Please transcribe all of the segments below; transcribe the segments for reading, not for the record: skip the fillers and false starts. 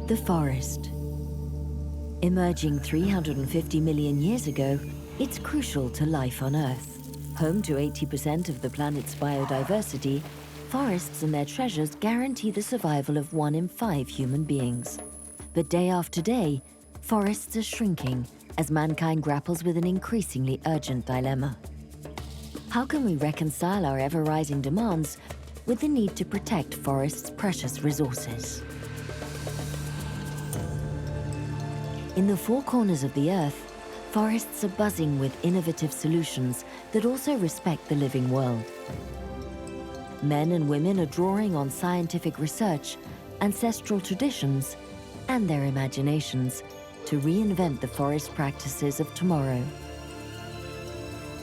The forest. Emerging 350 million years ago, it's crucial to life on Earth. Home to 80% of the planet's biodiversity, forests and their treasures guarantee the survival of 1 in 5 human beings. But day after day, forests are shrinking as mankind grapples with an increasingly urgent dilemma. How can we reconcile our ever-rising demands with the need to protect forests' precious resources? In the four corners of the Earth, forests are buzzing with innovative solutions that also respect the living world. Men and women are drawing on scientific research, ancestral traditions, and their imaginations to reinvent the forest practices of tomorrow.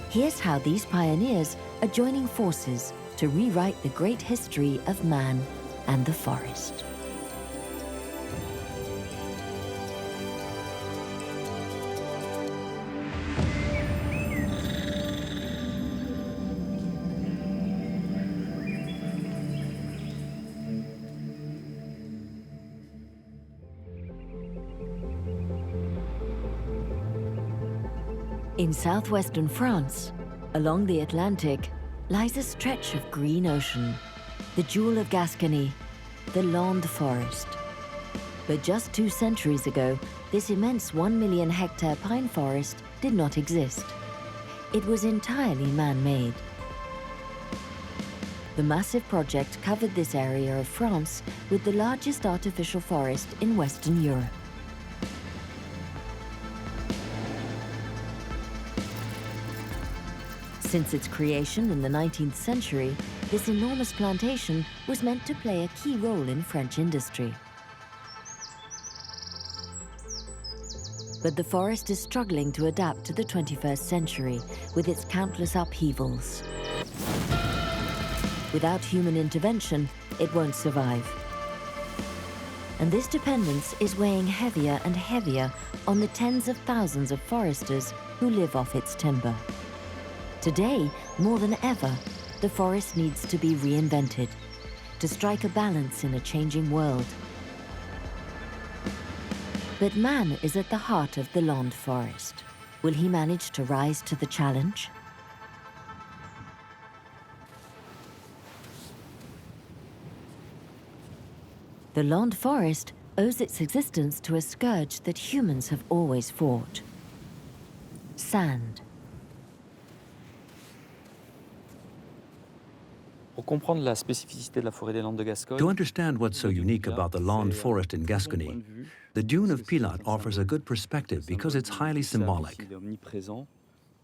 Here's how these pioneers are joining forces to rewrite the great history of man and the forest. In southwestern France, along the Atlantic, lies a stretch of green ocean, the jewel of Gascony, the Landes forest. But just 2 centuries ago, this immense 1 million hectare pine forest did not exist. It was entirely man-made. The massive project covered this area of France with the largest artificial forest in Western Europe. Since its creation in the 19th century, this enormous plantation was meant to play a key role in French industry. But the forest is struggling to adapt to the 21st century with its countless upheavals. Without human intervention, it won't survive. And this dependence is weighing heavier and heavier on the tens of thousands of foresters who live off its timber. Today, more than ever, the forest needs to be reinvented to strike a balance in a changing world. But man is at the heart of the Landes forest. Will he manage to rise to the challenge? The Landes forest owes its existence to a scourge that humans have always fought: sand. To understand what's so unique about the Landes forest in Gascony, the dune of Pilote offers a good perspective because it's highly symbolic.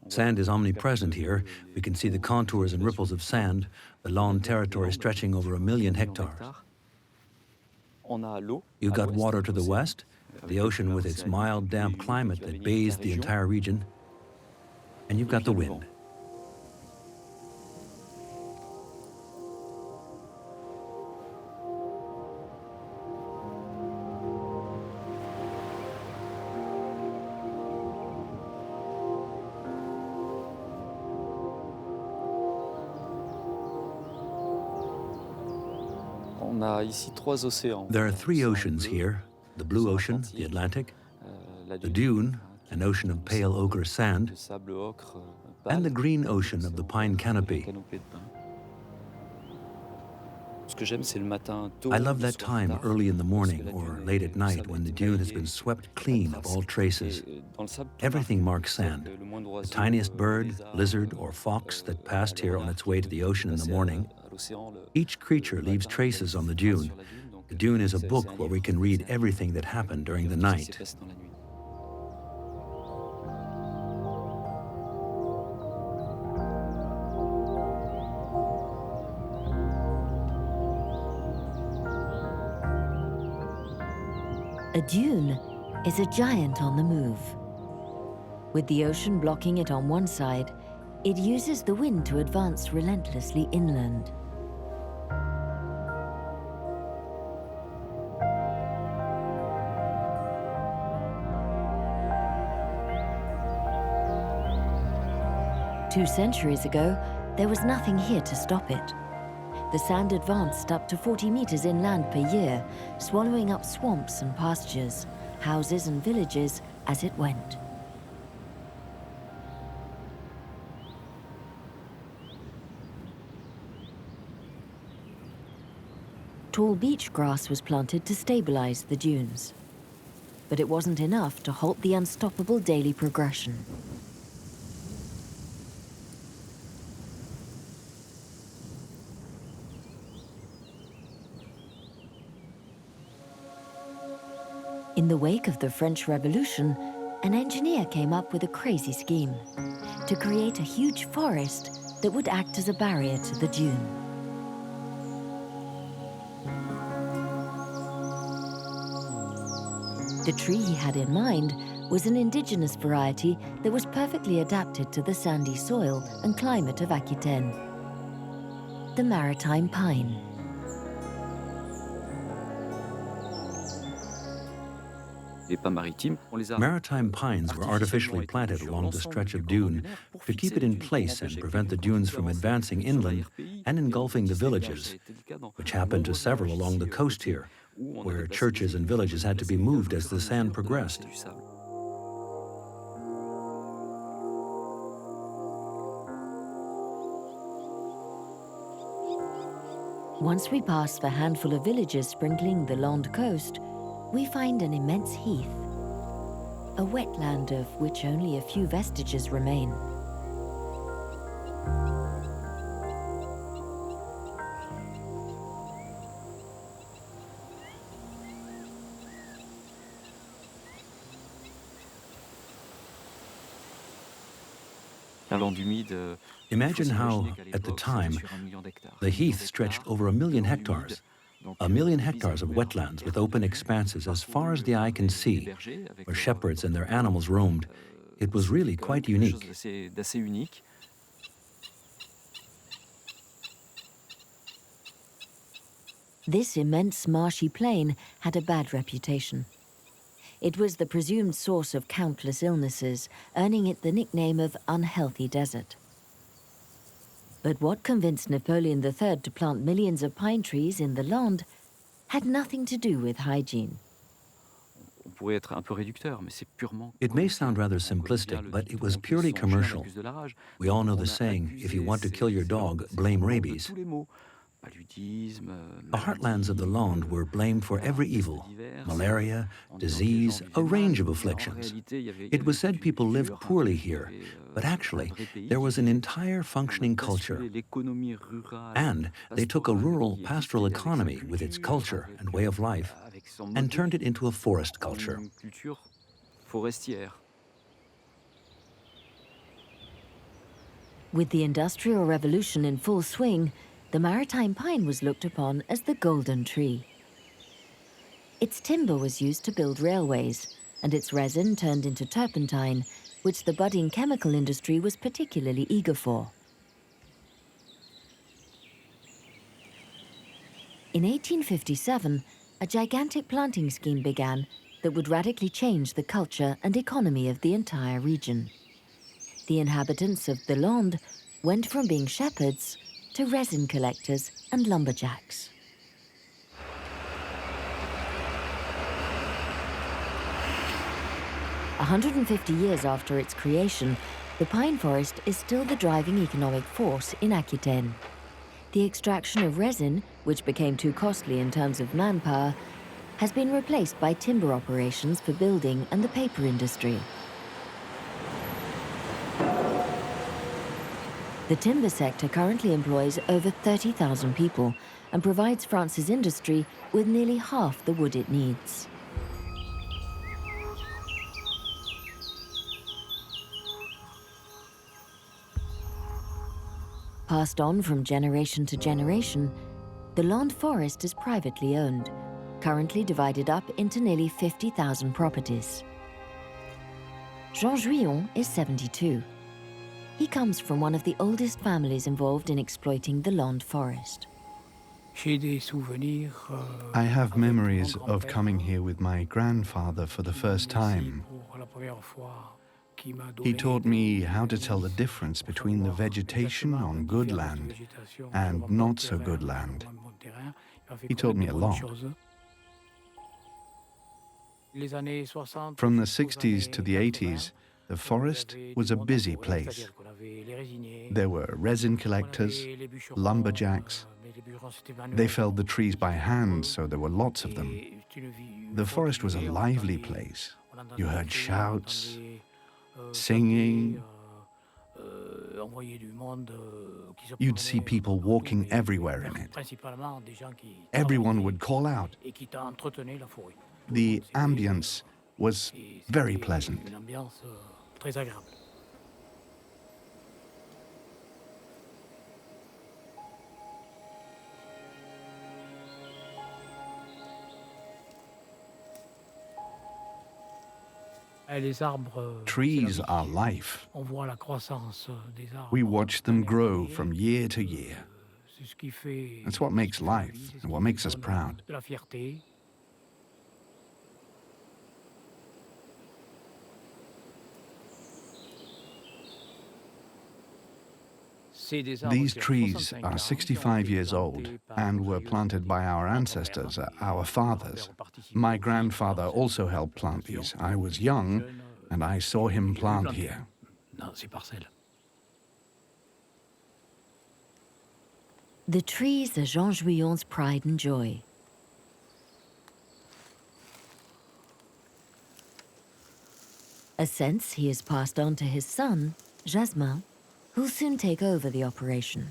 Sand is omnipresent here. We can see the contours and ripples of sand, the Landes territory stretching over 1 million hectares. You've got water to the west, the ocean with its mild, damp climate that bathes the entire region, and you've got the wind. There are 3 oceans here: the blue ocean, the Atlantic, the dune, an ocean of pale ochre sand, and the green ocean of the pine canopy. I love that time early in the morning or late at night when the dune has been swept clean of all traces. Everything marks sand. The tiniest bird, lizard, or fox that passed here on its way to the ocean in the morning. Each creature leaves traces on the dune. The dune is a book where we can read everything that happened during the night. A dune is a giant on the move. With the ocean blocking it on one side, it uses the wind to advance relentlessly inland. Two centuries ago, there was nothing here to stop it. the sand advanced up to 40 meters inland per year, swallowing up swamps and pastures, houses and villages as it went. Tall beach grass was planted to stabilize the dunes. But it wasn't enough to halt the unstoppable daily progression. In the wake of the French Revolution, an engineer came up with a crazy scheme to create a huge forest that would act as a barrier to the dune. The tree he had in mind was an indigenous variety that was perfectly adapted to the sandy soil and climate of Aquitaine, the maritime pine. Maritime pines were artificially planted along the stretch of dune to keep it in place and prevent the dunes from advancing inland and engulfing the villages, which happened to several along the coast here, where churches and villages had to be moved as the sand progressed. Once we pass the handful of villages sprinkling the Landes coast, we find an immense heath, a wetland of which only a few vestiges remain. Imagine how, at the time, the heath stretched over 1 million hectares. 1 million hectares of wetlands with open expanses as far as the eye can see, where shepherds and their animals roamed. It was really quite unique. This immense marshy plain had a bad reputation. It was the presumed source of countless illnesses, earning it the nickname of unhealthy desert. But what convinced Napoleon III to plant millions of pine trees in the Landes had nothing to do with hygiene. It may sound rather simplistic, but it was purely commercial. We all know the saying, if you want to kill your dog, blame rabies. The heartlands of the Landes were blamed for every evil: malaria, disease, a range of afflictions. It was said people lived poorly here, but actually there was an entire functioning culture. And they took a rural pastoral economy with its culture and way of life and turned it into a forest culture. With the Industrial Revolution in full swing, the maritime pine was looked upon as the golden tree. Its timber was used to build railways, and its resin turned into turpentine, which the budding chemical industry was particularly eager for. In 1857, a gigantic planting scheme began that would radically change the culture and economy of the entire region. The inhabitants of the Landes went from being shepherds to resin collectors and lumberjacks. – 150 years after its creation, the pine forest is still the driving economic force in Aquitaine. The extraction of resin, which became too costly in terms of manpower, has been replaced by timber operations for building and the paper industry. The timber sector currently employs over 30,000 people and provides France's industry with nearly half the wood it needs. Passed on from generation to generation, the Landes forest is privately owned, currently divided up into nearly 50,000 properties. Jean Juillon is 72. He comes from one of the oldest families involved in exploiting the Landes forest. I have memories of coming here with my grandfather for the first time. He taught me how to tell the difference between the vegetation on good land and not so good land. He taught me a lot. From the 60s to the 80s, the forest was a busy place. There were resin collectors, lumberjacks. They felled the trees by hand, so there were lots of them. The forest was a lively place. You heard shouts, singing. You'd see people walking everywhere in it. Everyone would call out. The ambience was very pleasant. Trees are life. We watch them grow from year to year. That's what makes life and what makes us proud. These trees are 65 years old and were planted by our ancestors, our fathers. My grandfather also helped plant these. I was young and I saw him plant here. The trees are Jean Jouillon's pride and joy. A sense he has passed on to his son, Jasmin, who'll soon take over the operation.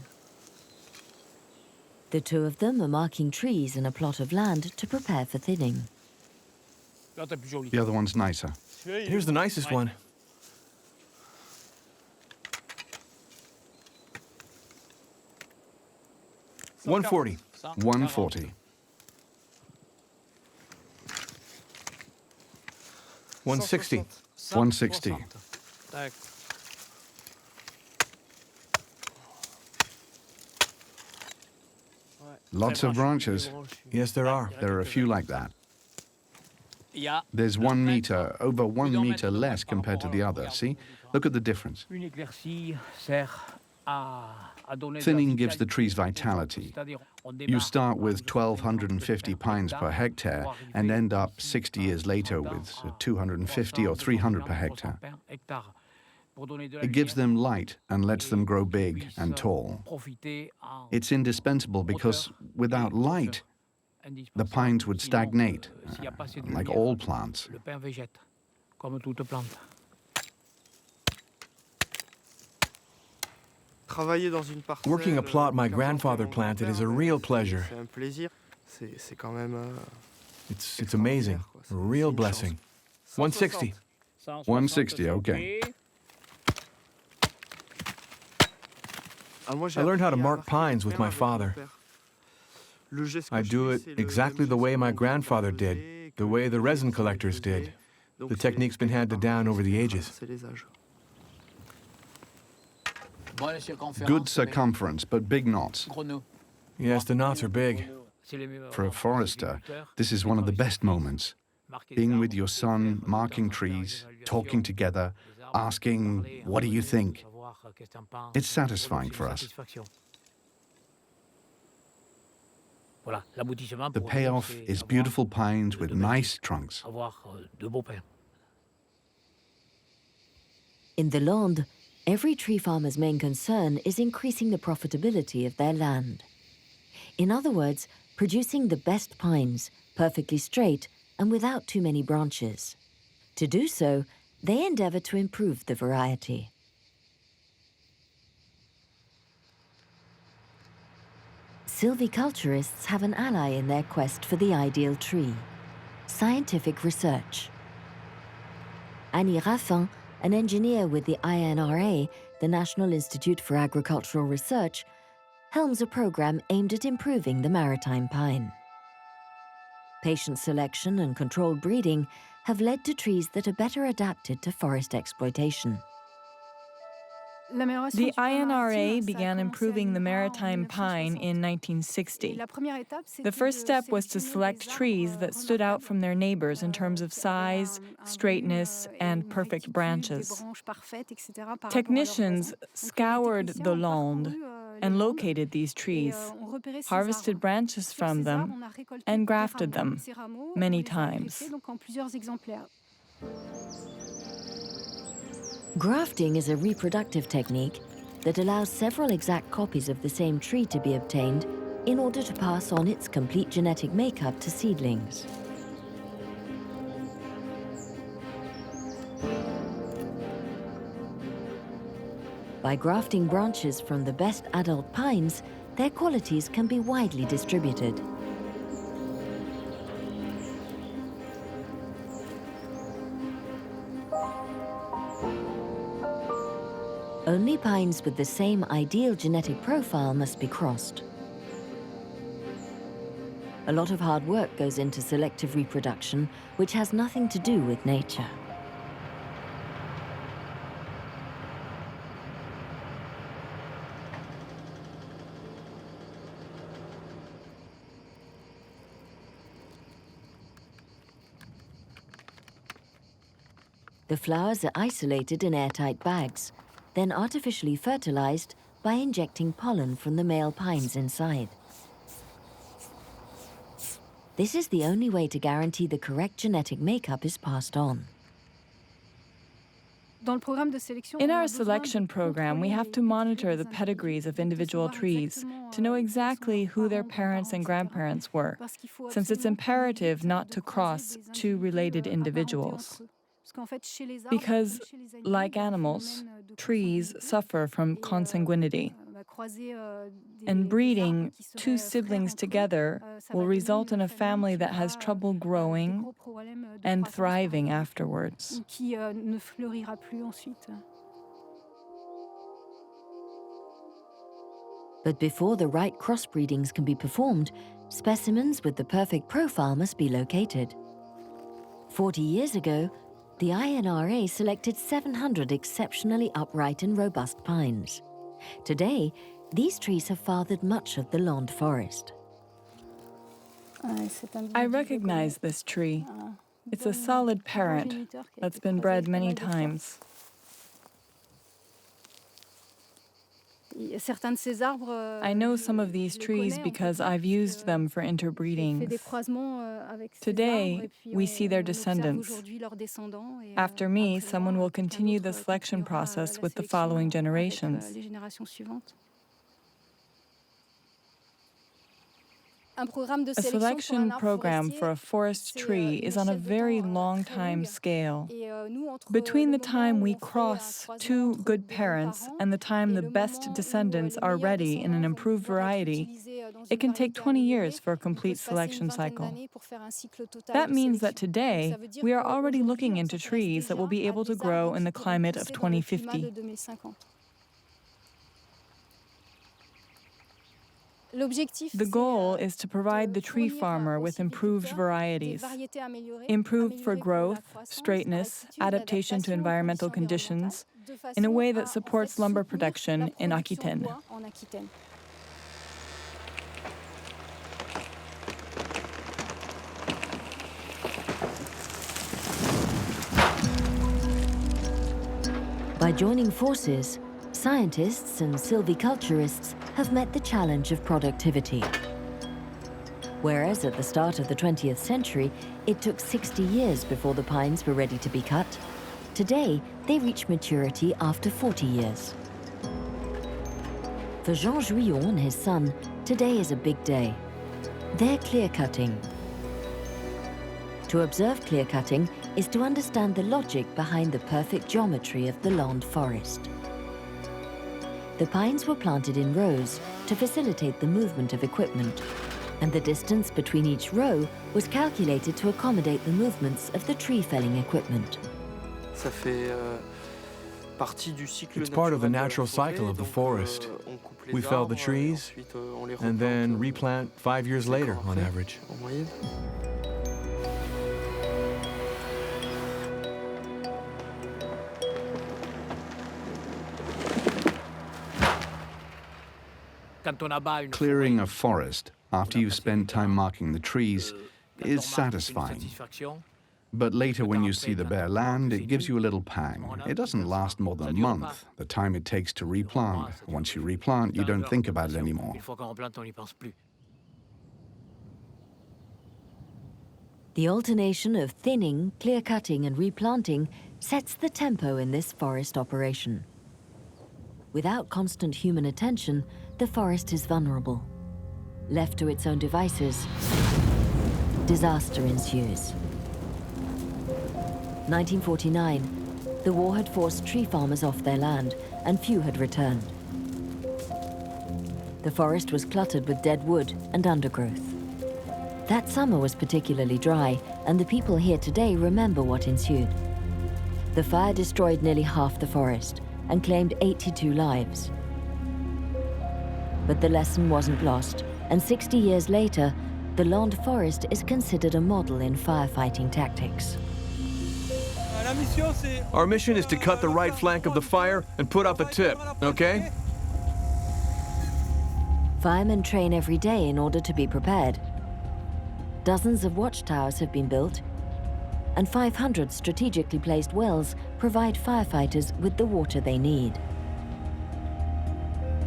The two of them are marking trees in a plot of land to prepare for thinning. The other one's nicer. Here's the nicest one. $140. $140. $160. $160. Lots of branches. Yes, there are. There are a few like that. There's 1 meter, over 1 meter less compared to the other. See? Look at the difference. Thinning gives the trees vitality. You start with 1,250 pines per hectare and end up 60 years later with 250 or 300 per hectare. It gives them light and lets them grow big and tall. It's indispensable because without light, the pines would stagnate, like all plants. Working a plot my grandfather planted is a real pleasure. It's amazing, a real blessing. 160. 160, okay. I learned how to mark pines with my father. I do it exactly the way my grandfather did, the way the resin collectors did. The technique's been handed down over the ages. Good circumference, but big knots. Yes, the knots are big. For a forester, this is one of the best moments. Being with your son, marking trees, talking together, asking, what do you think? It's satisfying for us. The payoff is beautiful pines with nice trunks. In the Landes, every tree farmer's main concern is increasing the profitability of their land. In other words, producing the best pines, perfectly straight and without too many branches. To do so, they endeavor to improve the variety. Silviculturists have an ally in their quest for the ideal tree: scientific research. Annie Raffin, an engineer with the INRA, the National Institute for Agricultural Research, helms a program aimed at improving the maritime pine. Patient selection and controlled breeding have led to trees that are better adapted to forest exploitation. The INRA began improving the maritime pine in 1960. The first step was to select trees that stood out from their neighbors in terms of size, straightness, and perfect branches. Technicians scoured the Landes and located these trees, harvested branches from them, and grafted them many times. Grafting is a reproductive technique that allows several exact copies of the same tree to be obtained in order to pass on its complete genetic makeup to seedlings. By grafting branches from the best adult pines, their qualities can be widely distributed. Only pines with the same ideal genetic profile must be crossed. A lot of hard work goes into selective reproduction, which has nothing to do with nature. The flowers are isolated in airtight bags, then artificially fertilized by injecting pollen from the male pines inside. This is the only way to guarantee the correct genetic makeup is passed on. In our selection program, we have to monitor the pedigrees of individual trees to know exactly who their parents and grandparents were, since it's imperative not to cross two related individuals. Because, like animals, trees suffer from consanguinity. And breeding two siblings together will result in a family that has trouble growing and thriving afterwards. But before the right crossbreedings can be performed, specimens with the perfect profile must be located. 40 years ago, the INRA selected 700 exceptionally upright and robust pines. Today, these trees have fathered much of the Landes forest. I recognize this tree. It's a solid parent that's been bred many times. I know some of these trees because I've used them for interbreedings. Today, we see their descendants. After me, someone will continue the selection process with the following generations. A selection program for a forest tree is on a very long time scale. Between the time we cross two good parents and the time the best descendants are ready in an improved variety, it can take 20 years for a complete selection cycle. That means that today, we are already looking into trees that will be able to grow in the climate of 2050. The goal is to provide the tree farmer with improved varieties, improved for growth, straightness, adaptation to environmental conditions, in a way that supports lumber production in Aquitaine. By joining forces, scientists and silviculturists have met the challenge of productivity. Whereas at the start of the 20th century, it took 60 years before the pines were ready to be cut, today they reach maturity after 40 years. For Jean Jouillon and his son, today is a big day. They're clear-cutting. To observe clear-cutting is to understand the logic behind the perfect geometry of the Landes forest. The pines were planted in rows to facilitate the movement of equipment, and the distance between each row was calculated to accommodate the movements of the tree-felling equipment. It's part of the natural cycle of the forest. We fell the trees and then replant 5 years later on average. Clearing a forest after you've spent time marking the trees is satisfying. But later when you see the bare land, it gives you a little pang. It doesn't last more than a month, the time it takes to replant. Once you replant, you don't think about it anymore. The alternation of thinning, clear-cutting and replanting sets the tempo in this forest operation. Without constant human attention, the forest is vulnerable. Left to its own devices, disaster ensues. 1949, the war had forced tree farmers off their land, and few had returned. The forest was cluttered with dead wood and undergrowth. That summer was particularly dry, and the people here today remember what ensued. The fire destroyed nearly half the forest and claimed 82 lives. But the lesson wasn't lost, and 60 years later, the Landes forest is considered a model in firefighting tactics. Our mission is to cut the right flank of the fire and put out the tip, okay? Firemen train every day in order to be prepared. Dozens of watchtowers have been built, and 500 strategically placed wells provide firefighters with the water they need.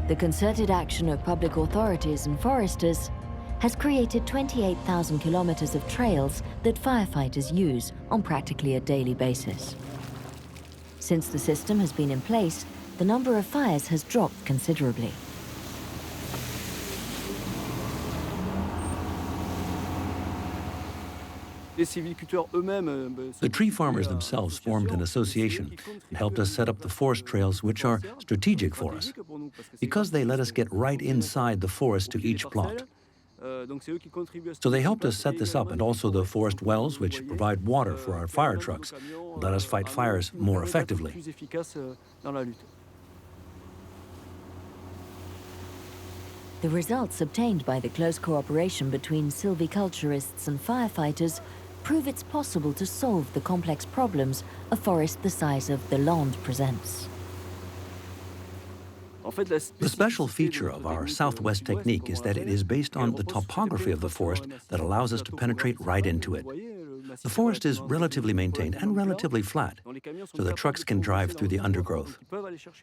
The concerted action of public authorities and foresters has created 28,000 kilometers of trails that firefighters use on practically a daily basis. Since the system has been in place, the number of fires has dropped considerably. The tree farmers themselves formed an association and helped us set up the forest trails, which are strategic for us, because they let us get right inside the forest to each plot. So they helped us set this up, and also the forest wells, which provide water for our fire trucks, and let us fight fires more effectively. The results obtained by the close cooperation between silviculturists and firefighters prove it's possible to solve the complex problems a forest the size of the Landes presents. The special feature of our Southwest technique is that it is based on the topography of the forest that allows us to penetrate right into it. The forest is relatively maintained and relatively flat, so the trucks can drive through the undergrowth.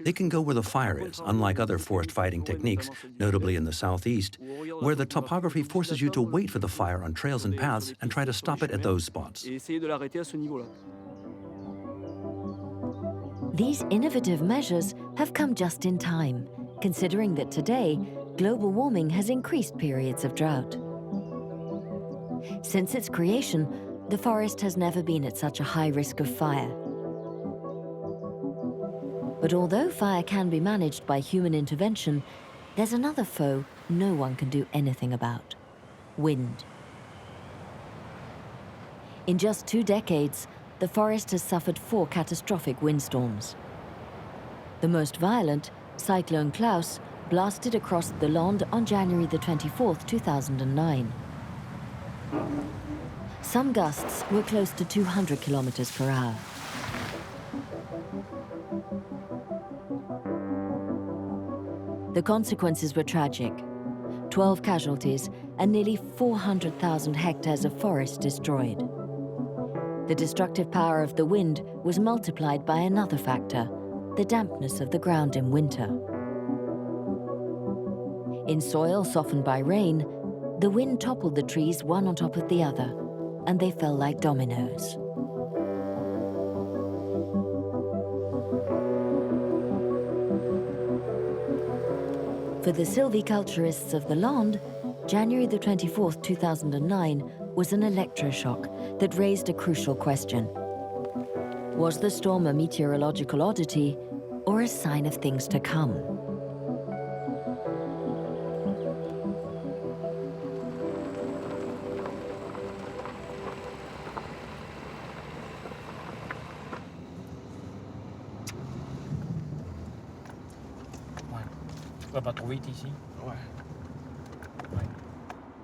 They can go where the fire is, unlike other forest fighting techniques, notably in the southeast, where the topography forces you to wait for the fire on trails and paths and try to stop it at those spots. These innovative measures have come just in time, considering that today, global warming has increased periods of drought. Since its creation, the forest has never been at such a high risk of fire. But although fire can be managed by human intervention, there's another foe no one can do anything about: wind. In just 2 decades, the forest has suffered 4 catastrophic windstorms. The most violent, Cyclone Klaus, blasted across the Landes on January the 24th, 2009. Some gusts were close to 200 kilometers per hour. The consequences were tragic: 12 casualties and nearly 400,000 hectares of forest destroyed. The destructive power of the wind was multiplied by another factor: the dampness of the ground in winter. In soil softened by rain, the wind toppled the trees one on top of the other, and they fell like dominoes. For the silviculturists of the Landes, January the 24th, 2009 was an electroshock that raised a crucial question. Was the storm a meteorological oddity or a sign of things to come?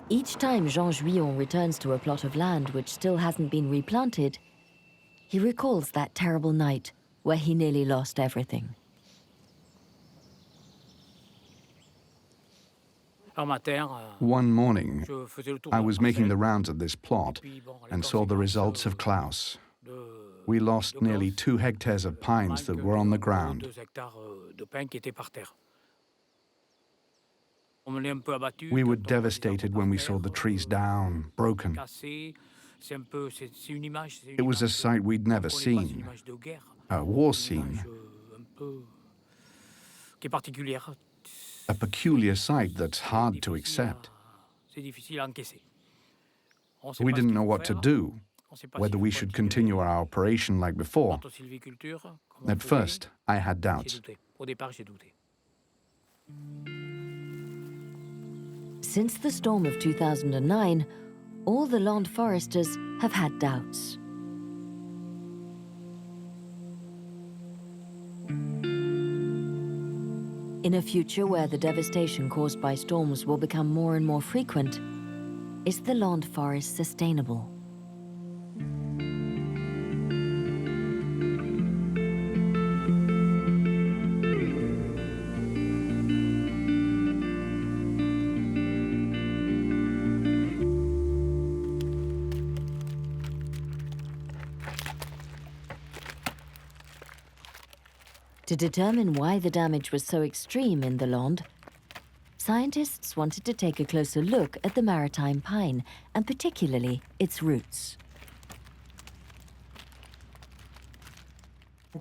Each time Jean Juillon returns to a plot of land which still hasn't been replanted, he recalls that terrible night where he nearly lost everything. One morning, I was making the rounds of this plot and saw the results of Klaus. We lost nearly 2 hectares of pines that were on the ground. We were devastated when we saw the trees down, broken. It was a sight we'd never seen, a war scene, a peculiar sight that's hard to accept. We didn't know what to do, whether we should continue our operation like before. At first, I had doubts. Since the storm of 2009, all the land foresters have had doubts. In a future where the devastation caused by storms will become more and more frequent, is the land forest sustainable? To determine why the damage was so extreme in the Landes, scientists wanted to take a closer look at the maritime pine, and particularly its roots.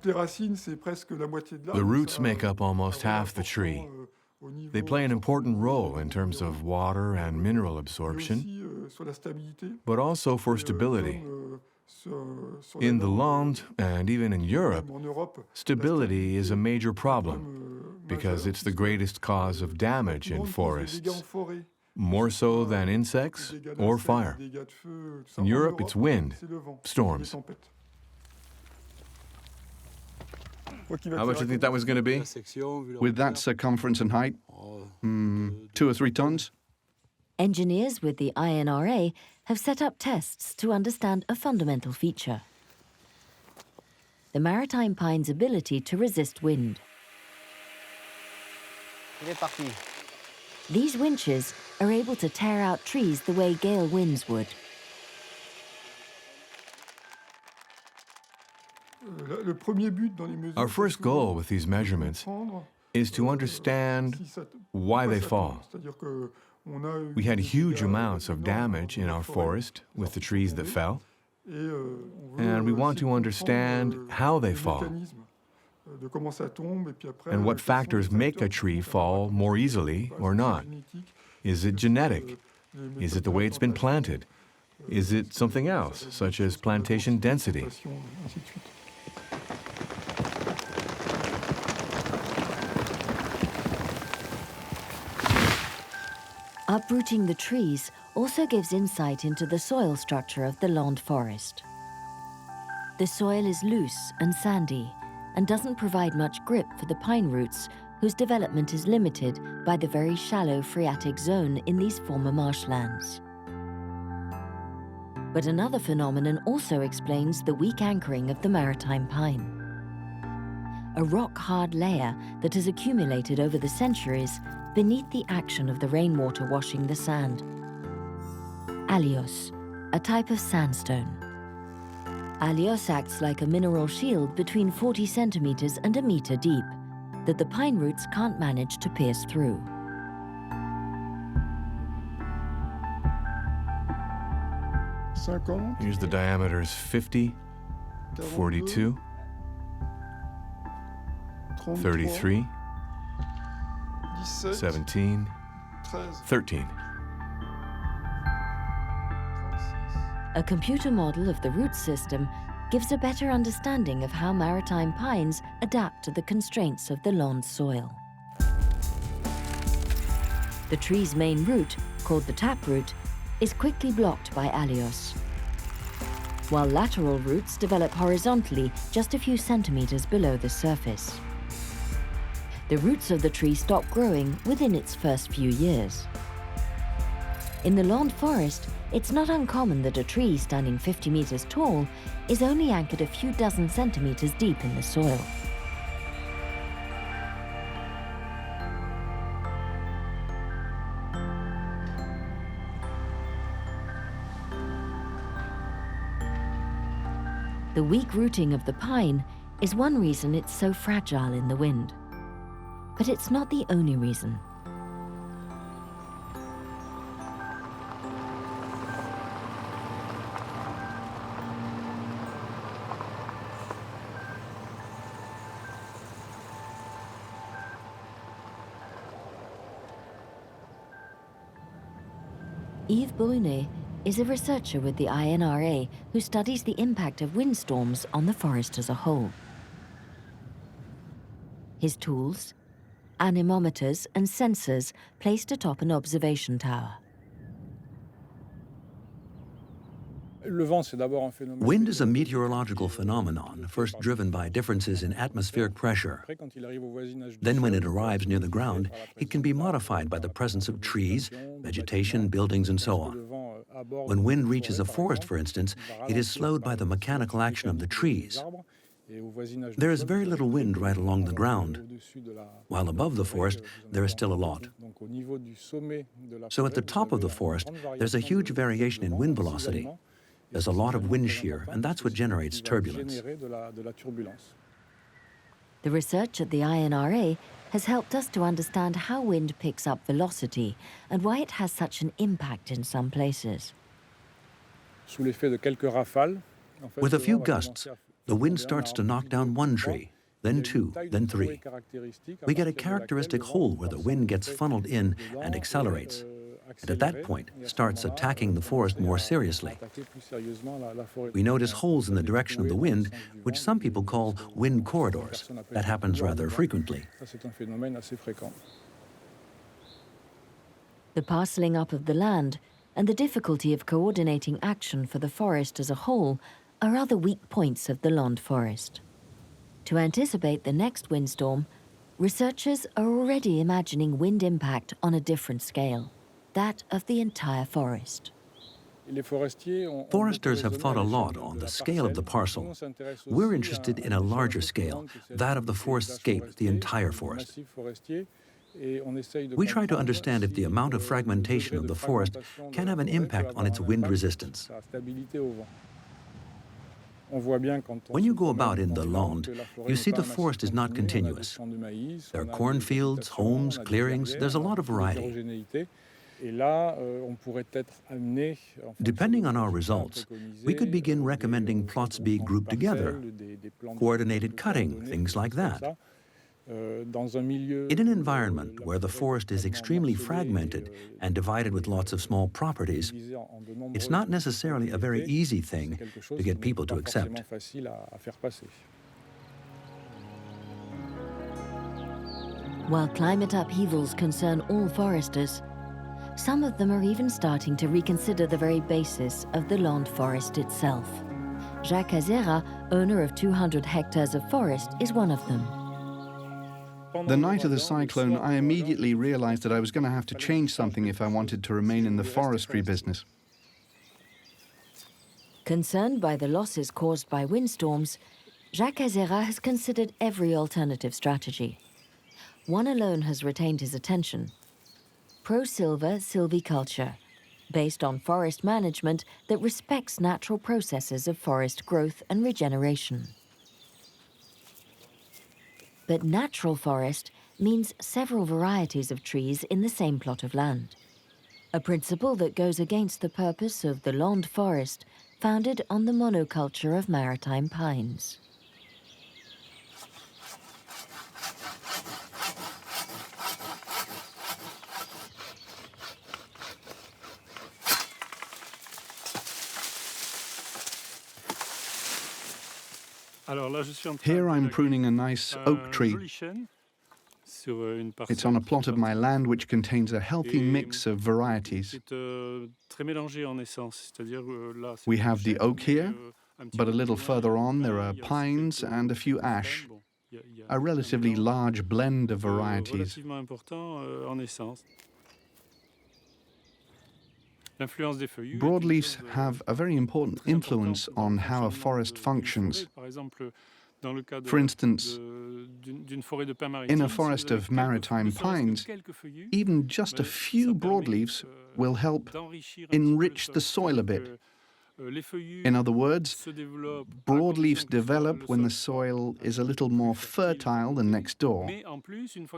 The roots make up almost half the tree. They play an important role in terms of water and mineral absorption, but also for stability. In the Landes, and even in Europe, stability is a major problem because it's the greatest cause of damage in forests, more so than insects or fire. In Europe, it's wind, storms. How much do you think that was going to be? With that circumference and height, 2 or 3 tons? Engineers with the INRA have set up tests to understand a fundamental feature: the maritime pine's ability to resist wind. These winches are able to tear out trees the way gale winds would. Our first goal with these measurements is to understand why they fall. We had huge amounts of damage in our forest with the trees that fell, and we want to understand how they fall and what factors make a tree fall more easily or not. Is it genetic? Is it the way it's been planted? Is it something else, such as plantation density? Uprooting the trees also gives insight into the soil structure of the Landes forest. The soil is loose and sandy and doesn't provide much grip for the pine roots, whose development is limited by the very shallow phreatic zone in these former marshlands. But another phenomenon also explains the weak anchoring of the maritime pine. A rock-hard layer that has accumulated over the centuries beneath the action of the rainwater washing the sand. Allios, a type of sandstone. Allios acts like a mineral shield between 40 centimeters and 1 meter deep that the pine roots can't manage to pierce through. Here's the diameters: 50, 42, 33, 17, 13. A computer model of the root system gives a better understanding of how maritime pines adapt to the constraints of the Landes soil. The tree's main root, called the taproot, is quickly blocked by allios, while lateral roots develop horizontally just a few centimeters below the surface. The roots of the tree stop growing within its first few years. In the Landes forest, it's not uncommon that a tree standing 50 meters tall is only anchored a few dozen centimeters deep in the soil. The weak rooting of the pine is one reason it's so fragile in the wind. But it's not the only reason. Yves Brunet is a researcher with the INRA who studies the impact of windstorms on the forest as a whole. His tools, anemometers and sensors placed atop an observation tower. Wind is a meteorological phenomenon first driven by differences in atmospheric pressure. Then when it arrives near the ground, it can be modified by the presence of trees, vegetation, buildings, and so on. When wind reaches a forest, for instance, it is slowed by the mechanical action of the trees. There is very little wind right along the ground, while above the forest, there is still a lot. So at the top of the forest, there's a huge variation in wind velocity. There's a lot of wind shear, and that's what generates turbulence. The research at the INRA has helped us to understand how wind picks up velocity and why it has such an impact in some places. With a few gusts, the wind starts to knock down one tree, then two, then three. We get a characteristic hole where the wind gets funneled in and accelerates, and at that point starts attacking the forest more seriously. We notice holes in the direction of the wind, which some people call wind corridors. That happens rather frequently. The parceling up of the land and the difficulty of coordinating action for the forest as a whole are other weak points of the Landes forest. To anticipate the next windstorm, researchers are already imagining wind impact on a different scale, that of the entire forest. Foresters have thought a lot on the scale of the parcel. We're interested in a larger scale, that of the forest scape, the entire forest. We try to understand if the amount of fragmentation of the forest can have an impact on its wind resistance. When you go about in the Landes, you see the forest is not continuous. There are cornfields, homes, clearings, there's a lot of variety. Depending on our results, we could begin recommending plots be grouped together, coordinated cutting, things like that. In an environment where the forest is extremely fragmented and divided with lots of small properties, it's not necessarily a very easy thing to get people to accept. While climate upheavals concern all foresters, some of them are even starting to reconsider the very basis of the Landes forest itself. Jacques Azera, owner of 200 hectares of forest, is one of them. The night of the cyclone, I immediately realized that I was going to have to change something if I wanted to remain in the forestry business. Concerned by the losses caused by windstorms, Jacques Azera has considered every alternative strategy. One alone has retained his attention: pro-silva silviculture, based on forest management that respects natural processes of forest growth and regeneration. But natural forest means several varieties of trees in the same plot of land, a principle that goes against the purpose of the Landes forest, founded on the monoculture of maritime pines. Here I'm pruning a nice oak tree. It's on a plot of my land which contains a healthy mix of varieties. We have the oak here, but a little further on there are pines and a few ash, a relatively large blend of varieties. Broadleafs have a very important influence on how a forest functions. For instance, in a forest of maritime pines, even just a few broadleafs will help enrich the soil a bit, In other words, broadleafs develop when the soil is a little more fertile than next door.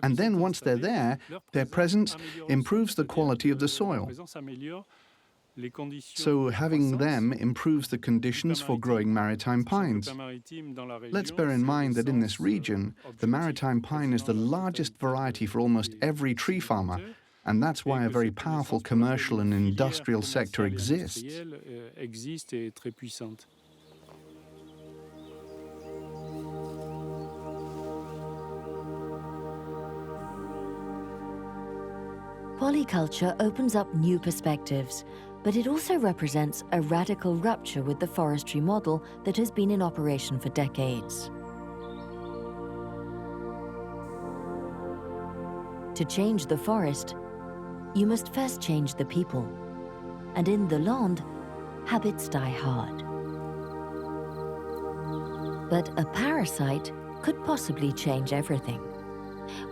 And then once they're there, their presence improves the quality of the soil. So having them improves the conditions for growing maritime pines. Let's bear in mind that in this region, the maritime pine is the largest variety for almost every tree farmer, and that's why a very powerful commercial and industrial sector exists. Polyculture opens up new perspectives, but it also represents a radical rupture with the forestry model that has been in operation for decades. To change the forest, you must first change the people. And in the land, habits die hard. But a parasite could possibly change everything.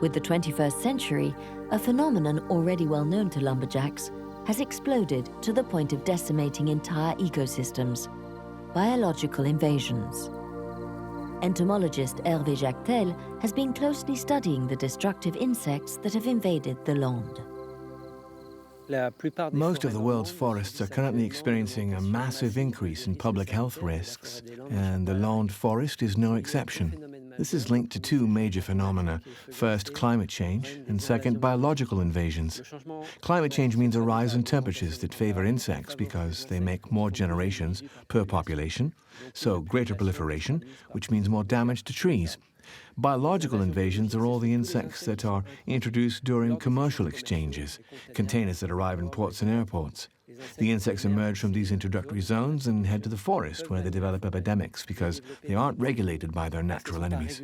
With the 21st century, a phenomenon already well known to lumberjacks has exploded to the point of decimating entire ecosystems: biological invasions. Entomologist Hervé Jactel has been closely studying the destructive insects that have invaded the land. Most of the world's forests are currently experiencing a massive increase in public health risks, and the land forest is no exception. This is linked to two major phenomena. First, climate change, and second, biological invasions. Climate change means a rise in temperatures that favor insects because they make more generations per population, so greater proliferation, which means more damage to trees. Biological invasions are all the insects that are introduced during commercial exchanges, containers that arrive in ports and airports. The insects emerge from these introductory zones and head to the forest, where they develop epidemics because they aren't regulated by their natural enemies.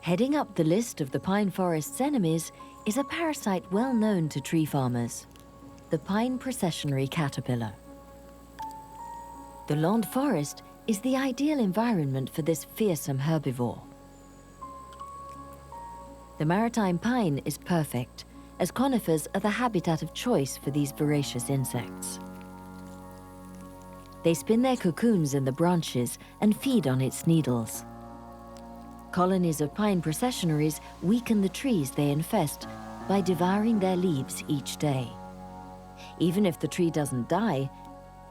Heading up the list of the pine forest's enemies is a parasite well known to tree farmers: the pine processionary caterpillar. The land forest is the ideal environment for this fearsome herbivore. The maritime pine is perfect, as conifers are the habitat of choice for these voracious insects. They spin their cocoons in the branches and feed on its needles. Colonies of pine processionaries weaken the trees they infest by devouring their leaves each day. Even if the tree doesn't die,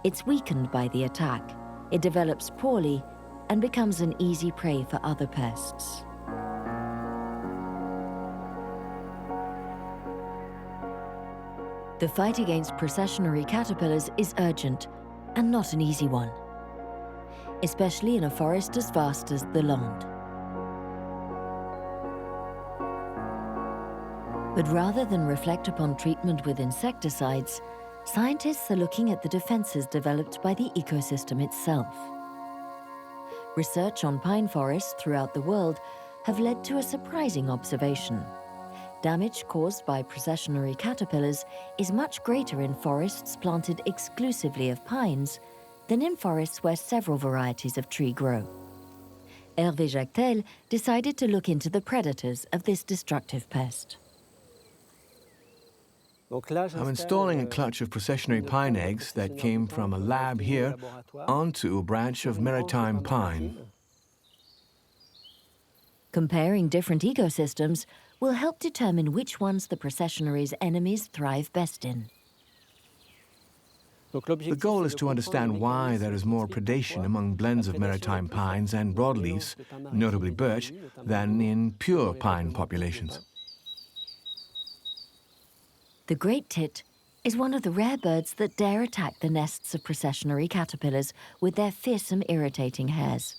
it's weakened by the attack. It develops poorly and becomes an easy prey for other pests. The fight against processionary caterpillars is urgent and not an easy one, especially in a forest as vast as the land. But rather than reflect upon treatment with insecticides, scientists are looking at the defenses developed by the ecosystem itself. Research on pine forests throughout the world have led to a surprising observation. Damage caused by processionary caterpillars is much greater in forests planted exclusively of pines than in forests where several varieties of tree grow. Hervé Jactel decided to look into the predators of this destructive pest. I'm installing a clutch of processionary pine eggs that came from a lab here onto a branch of maritime pine. Comparing different ecosystems will help determine which ones the processionary's enemies thrive best in. The goal is to understand why there is more predation among blends of maritime pines and broadleafs, notably birch, than in pure pine populations. The great tit is one of the rare birds that dare attack the nests of processionary caterpillars with their fearsome, irritating hairs.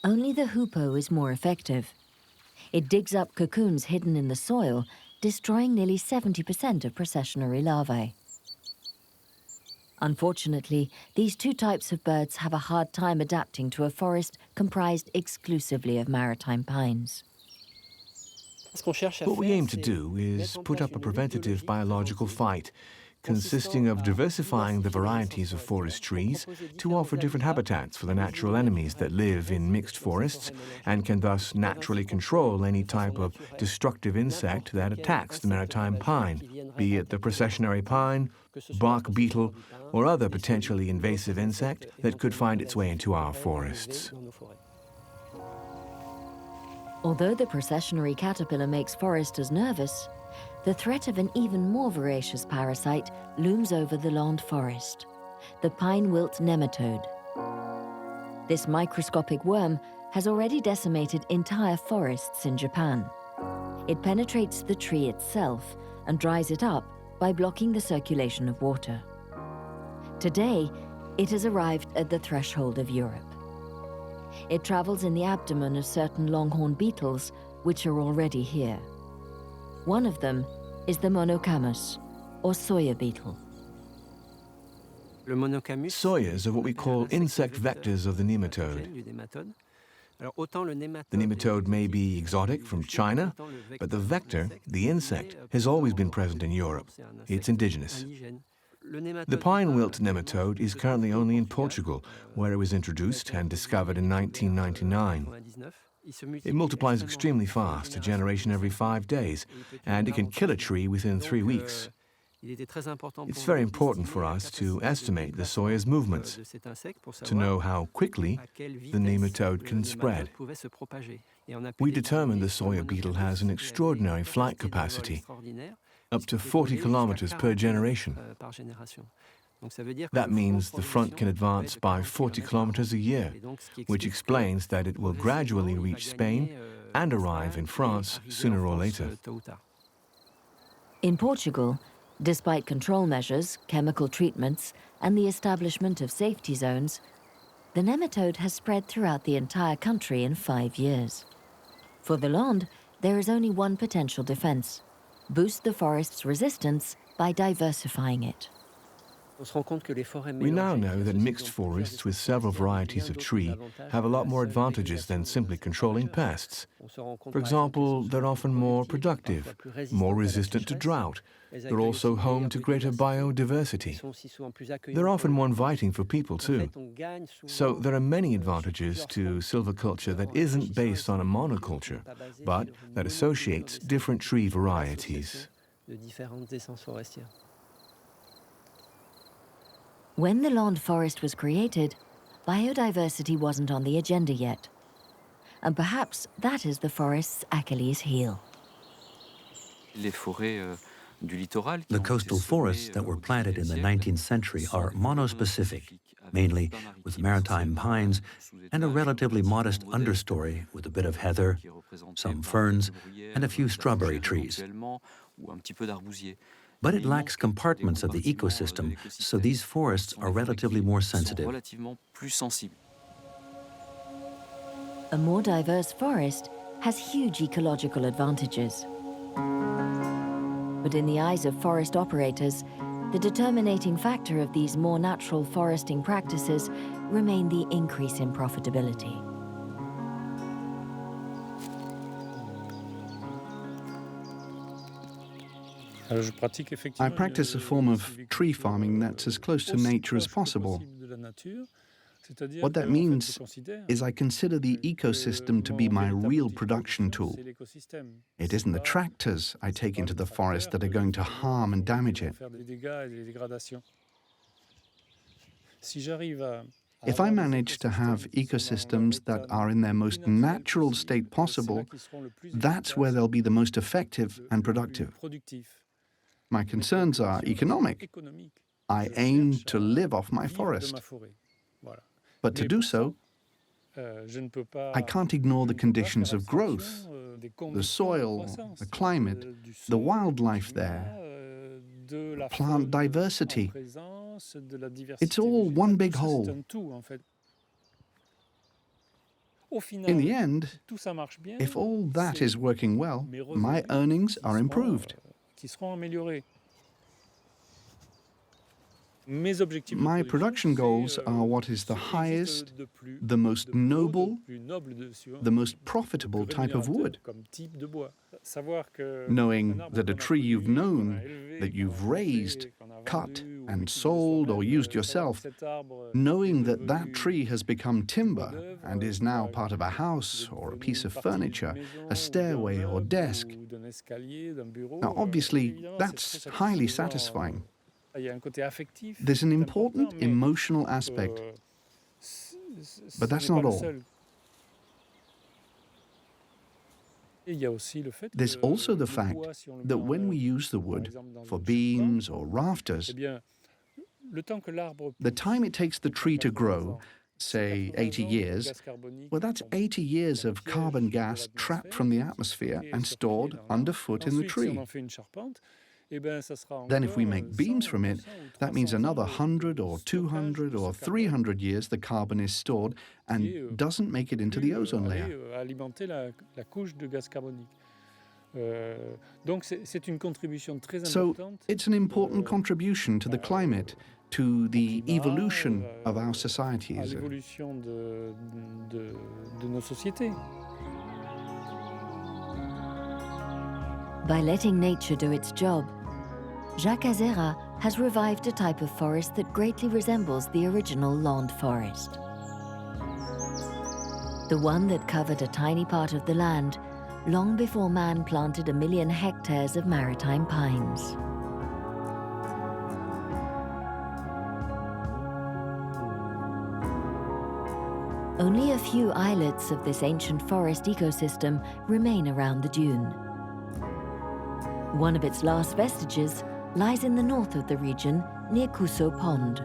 Only the hoopoe is more effective. It digs up cocoons hidden in the soil, destroying nearly 70% of processionary larvae. Unfortunately, these two types of birds have a hard time adapting to a forest comprised exclusively of maritime pines. What we aim to do is put up a preventative biological fight, consisting of diversifying the varieties of forest trees to offer different habitats for the natural enemies that live in mixed forests and can thus naturally control any type of destructive insect that attacks the maritime pine, be it the processionary pine, bark beetle, or other potentially invasive insect that could find its way into our forests. Although the processionary caterpillar makes foresters nervous, the threat of an even more voracious parasite looms over the land forest, the pine wilt nematode. This microscopic worm has already decimated entire forests in Japan. It penetrates the tree itself and dries it up by blocking the circulation of water. Today, it has arrived at the threshold of Europe. It travels in the abdomen of certain longhorn beetles, which are already here. One of them is the monocamus, or soya beetle. Soyas are what we call insect vectors of the nematode. The nematode may be exotic from China, but the vector, the insect, has always been present in Europe. It's indigenous. The pine wilt nematode is currently only in Portugal, where it was introduced and discovered in 1999. It multiplies extremely fast, a generation every 5 days, and it can kill a tree within 3 weeks. It's very important for us to estimate the soya's movements, to know how quickly the nematode can spread. We determined the soya beetle has an extraordinary flight capacity, up to 40 kilometers per generation. That means the front can advance by 40 kilometers a year, which explains that it will gradually reach Spain and arrive in France sooner or later. In Portugal, despite control measures, chemical treatments, and the establishment of safety zones, the nematode has spread throughout the entire country in 5 years. For the land, there is only one potential defense: boost the forest's resistance by diversifying it. We now know that mixed forests with several varieties of tree have a lot more advantages than simply controlling pests. For example, they're often more productive, more resistant to drought. They're also home to greater biodiversity. They're often more inviting for people too. So there are many advantages to silviculture that isn't based on a monoculture, but that associates different tree varieties. When the land forest was created, biodiversity wasn't on the agenda yet. And perhaps that is the forest's Achilles heel. The coastal forests that were planted in the 19th century are monospecific, mainly with maritime pines and a relatively modest understory with a bit of heather, some ferns, and a few strawberry trees. But it lacks compartments of the ecosystem, so these forests are relatively more sensitive. A more diverse forest has huge ecological advantages. But in the eyes of forest operators, the determinating factor of these more natural foresting practices remain the increase in profitability. I practice a form of tree farming that's as close to nature as possible. What that means is I consider the ecosystem to be my real production tool. It isn't the tractors I take into the forest that are going to harm and damage it. If I manage to have ecosystems that are in their most natural state possible, that's where they'll be the most effective and productive. My concerns are economic. I aim to live off my forest. But to do so, I can't ignore the conditions of growth, the soil, the climate, the wildlife there, plant diversity. It's all one big whole. In the end, if all that is working well, my earnings are improved. My production goals are what is the highest, the most noble, the most profitable type of wood. Knowing that a tree you've known, that you've raised, cut and sold or used yourself, knowing that that tree has become timber and is now part of a house or a piece of furniture, a stairway or desk. Now, obviously, that's highly satisfying. There's an important emotional aspect, but that's not all. There's also the fact that when we use the wood for beams or rafters, the time it takes the tree to grow, say 80 years, well, that's 80 years of carbon gas trapped from the atmosphere and stored underfoot in the tree. Then if we make beams from it, that means another 100 or 200 or 300 years the carbon is stored and doesn't make it into the ozone layer. So it's an important contribution to the climate, to the evolution of our societies. By letting nature do its job, Jacques Azera has revived a type of forest that greatly resembles the original land forest. The one that covered a tiny part of the land long before man planted 1 million hectares of maritime pines. Only a few islets of this ancient forest ecosystem remain around the dune. One of its last vestiges lies in the north of the region, near Cousseau Pond.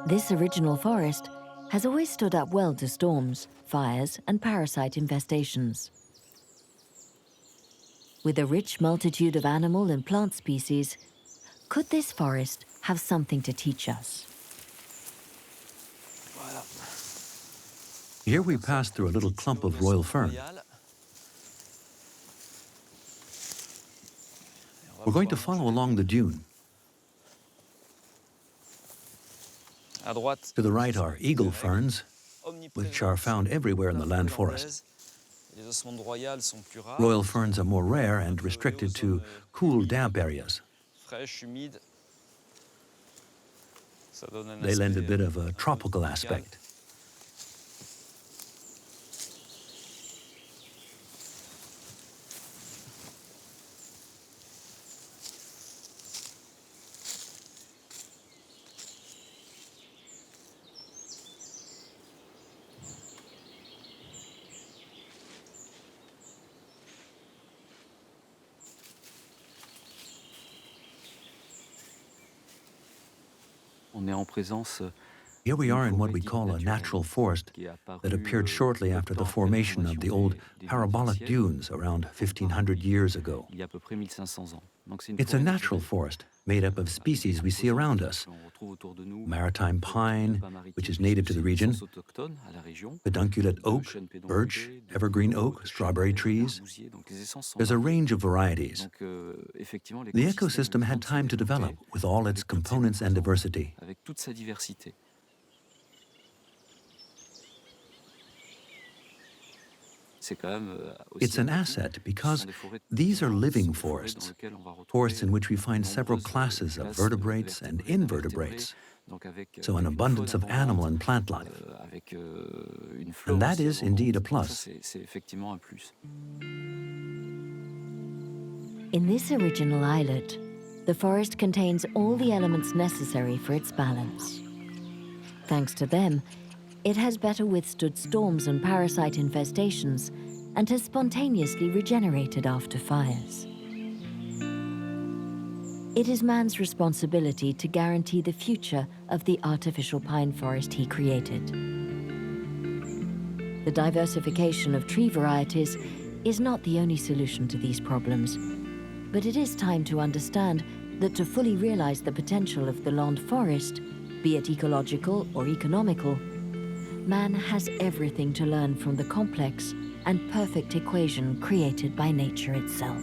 This original forest has always stood up well to storms, fires, and parasite infestations. With a rich multitude of animal and plant species, could this forest have something to teach us? Here we pass through a little clump of royal fern. We're going to follow along the dune. To the right are eagle ferns, which are found everywhere in the land forest. Royal ferns are more rare and restricted to cool, damp areas. They lend a bit of a tropical aspect. Here we are in what we call a natural forest that appeared shortly after the formation of the old parabolic dunes around 1500 years ago. It's a natural forest made up of species we see around us. Maritime pine, which is native to the region, pedunculate oak, birch, evergreen oak, strawberry trees. There's a range of varieties. The ecosystem had time to develop with all its components and diversity. It's an asset because these are living forests, forests in which we find several classes of vertebrates and invertebrates, so an abundance of animal and plant life. And that is indeed a plus. In this original islet, the forest contains all the elements necessary for its balance. Thanks to them, it has better withstood storms and parasite infestations and has spontaneously regenerated after fires. It is man's responsibility to guarantee the future of the artificial pine forest he created. The diversification of tree varieties is not the only solution to these problems, but it is time to understand that to fully realize the potential of the land forest, be it ecological or economical, man has everything to learn from the complex and perfect equation created by nature itself.